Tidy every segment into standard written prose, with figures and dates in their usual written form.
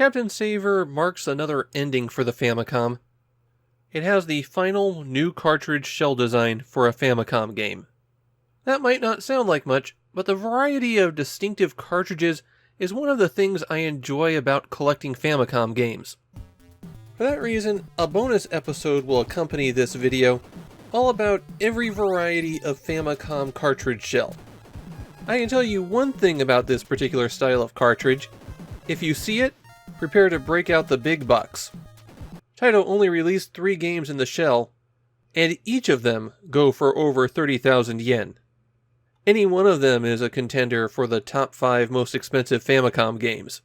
Captain Saver marks another ending for the Famicom. It has the final new cartridge shell design for a Famicom game. That might not sound like much, but the variety of distinctive cartridges is one of the things I enjoy about collecting Famicom games. For that reason, a bonus episode will accompany this video, all about every variety of Famicom cartridge shell. I can tell you one thing about this particular style of cartridge. If you see it, prepare to break out the big bucks. Taito only released 3 games in the shell, and each of them go for over 30,000 yen. Any one of them is a contender for the top 5 most expensive Famicom games.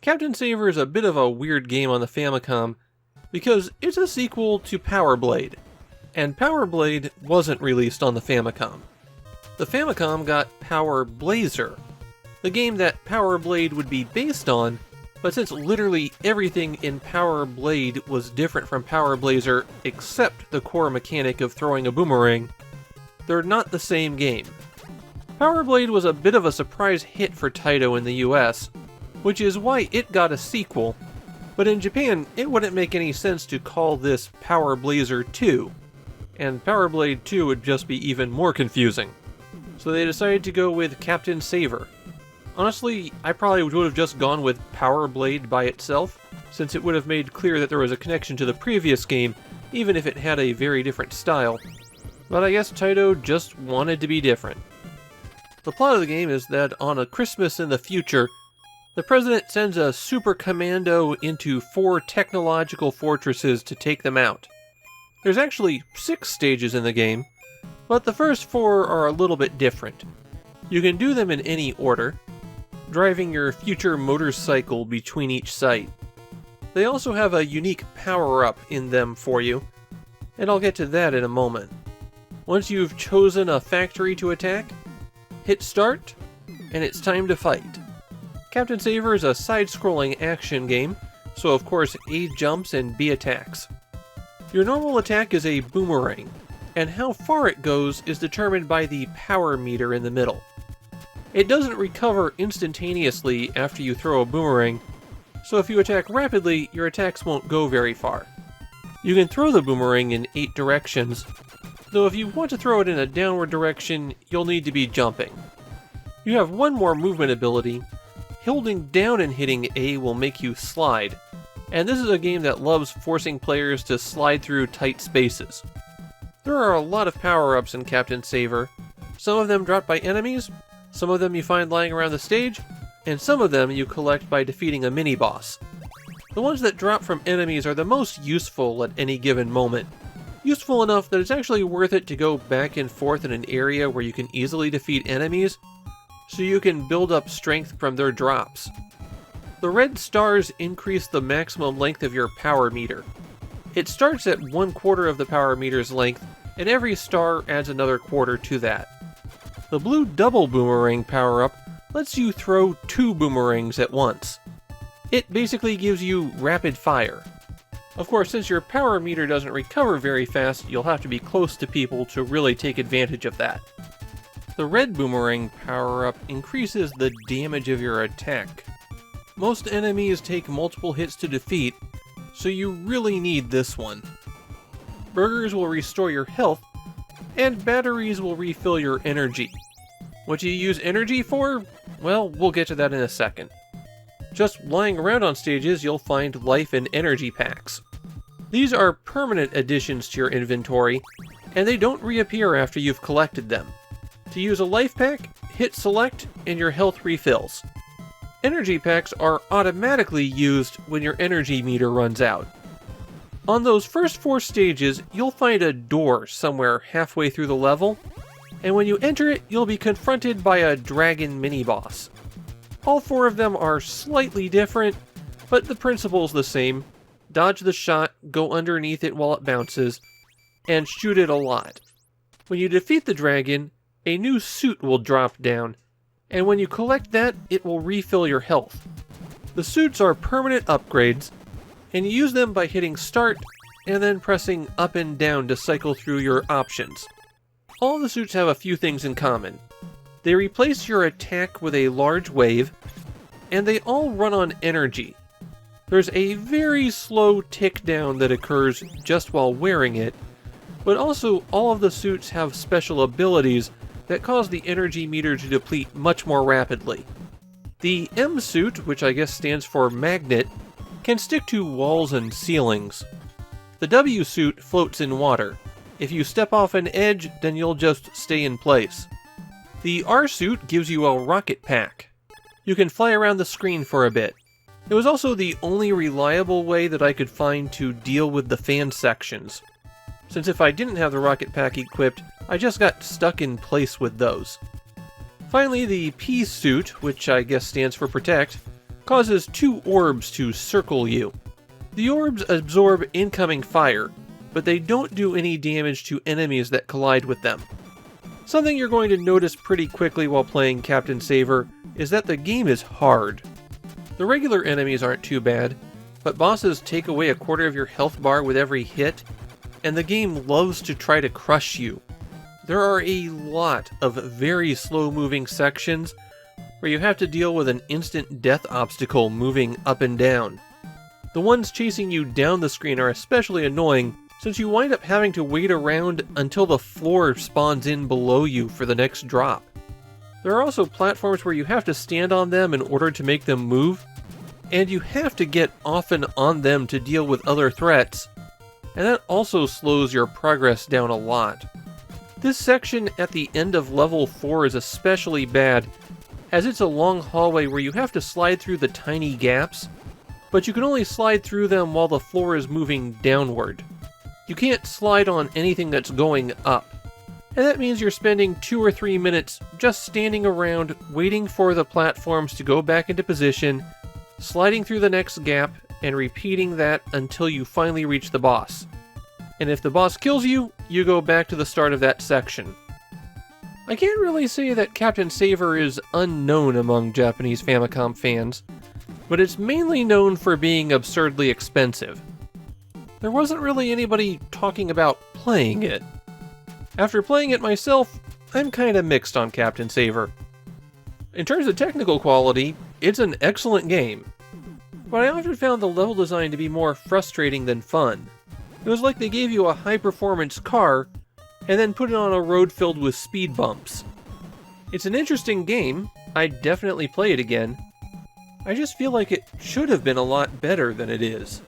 Captain Saver is a bit of a weird game on the Famicom because it's a sequel to Power Blade, and Power Blade wasn't released on the Famicom. The Famicom got Power Blazer, the game that Power Blade would be based on, but since literally everything in Power Blade was different from Power Blazer except the core mechanic of throwing a boomerang, they're not the same game. Power Blade was a bit of a surprise hit for Taito in the US, which is why it got a sequel, but in Japan it wouldn't make any sense to call this Power Blazer 2, and Power Blade 2 would just be even more confusing. So they decided to go with Captain Saver. Honestly, I probably would have just gone with Power Blade by itself, since it would have made clear that there was a connection to the previous game, even if it had a very different style. But I guess Taito just wanted to be different. The plot of the game is that on a Christmas in the future, the president sends a super commando into 4 technological fortresses to take them out. There's actually 6 stages in the game, but the first 4 are a little bit different. You can do them in any order, driving your future motorcycle between each site. They also have a unique power-up in them for you, and I'll get to that in a moment. Once you've chosen a factory to attack, hit start, and it's time to fight. Captain Saver is a side-scrolling action game, so of course A jumps and B attacks. Your normal attack is a boomerang, and how far it goes is determined by the power meter in the middle. It doesn't recover instantaneously after you throw a boomerang, so if you attack rapidly, your attacks won't go very far. You can throw the boomerang in 8 directions, though if you want to throw it in a downward direction, you'll need to be jumping. You have one more movement ability. Holding down and hitting A will make you slide, and this is a game that loves forcing players to slide through tight spaces. There are a lot of power-ups in Captain Saver. Some of them dropped by enemies, some of them you find lying around the stage, and some of them you collect by defeating a mini-boss. The ones that drop from enemies are the most useful at any given moment. Useful enough that it's actually worth it to go back and forth in an area where you can easily defeat enemies, so you can build up strength from their drops. The red stars increase the maximum length of your power meter. It starts at 1/4 of the power meter's length, and every star adds another quarter to that. The blue double boomerang power-up lets you throw 2 boomerangs at once. It basically gives you rapid fire. Of course, since your power meter doesn't recover very fast, you'll have to be close to people to really take advantage of that. The red boomerang power-up increases the damage of your attack. Most enemies take multiple hits to defeat, so you really need this one. Burgers will restore your health, and batteries will refill your energy. What do you use energy for? Well, we'll get to that in a second. Just lying around on stages, you'll find life and energy packs. These are permanent additions to your inventory, and they don't reappear after you've collected them. To use a life pack, hit select, and your health refills. Energy packs are automatically used when your energy meter runs out. On those first 4 stages, you'll find a door somewhere halfway through the level, and when you enter it, you'll be confronted by a dragon mini-boss. All 4 of them are slightly different, but the principle's the same. Dodge the shot, go underneath it while it bounces, and shoot it a lot. When you defeat the dragon, a new suit will drop down, and when you collect that, it will refill your health. The suits are permanent upgrades, and you use them by hitting start and then pressing up and down to cycle through your options. All the suits have a few things in common. They replace your attack with a large wave, and they all run on energy. There's a very slow tick down that occurs just while wearing it, but also all of the suits have special abilities that cause the energy meter to deplete much more rapidly. The M suit, which I guess stands for magnet, can stick to walls and ceilings. The W suit floats in water. If you step off an edge, then you'll just stay in place. The R suit gives you a rocket pack. You can fly around the screen for a bit. It was also the only reliable way that I could find to deal with the fan sections, since if I didn't have the rocket pack equipped, I just got stuck in place with those. Finally, the P suit, which I guess stands for protect, causes 2 orbs to circle you. The orbs absorb incoming fire, but they don't do any damage to enemies that collide with them. Something you're going to notice pretty quickly while playing Captain Saver is that the game is hard. The regular enemies aren't too bad, but bosses take away a quarter of your health bar with every hit, and the game loves to try to crush you. There are a lot of very slow-moving sections where you have to deal with an instant death obstacle moving up and down. The ones chasing you down the screen are especially annoying since you wind up having to wait around until the floor spawns in below you for the next drop. There are also platforms where you have to stand on them in order to make them move, and you have to get off and on them to deal with other threats, and that also slows your progress down a lot. This section at the end of level 4 is especially bad, as it's a long hallway where you have to slide through the tiny gaps, but you can only slide through them while the floor is moving downward. You can't slide on anything that's going up. And that means you're spending 2 or 3 minutes just standing around waiting for the platforms to go back into position, sliding through the next gap, and repeating that until you finally reach the boss. And if the boss kills you, you go back to the start of that section. I can't really say that Captain Saver is unknown among Japanese Famicom fans, but it's mainly known for being absurdly expensive. There wasn't really anybody talking about playing it. After playing it myself, I'm kinda mixed on Captain Saver. In terms of technical quality, it's an excellent game, but I often found the level design to be more frustrating than fun. It was like they gave you a high-performance car, and then put it on a road filled with speed bumps. It's an interesting game, I'd definitely play it again. I just feel like it should have been a lot better than it is.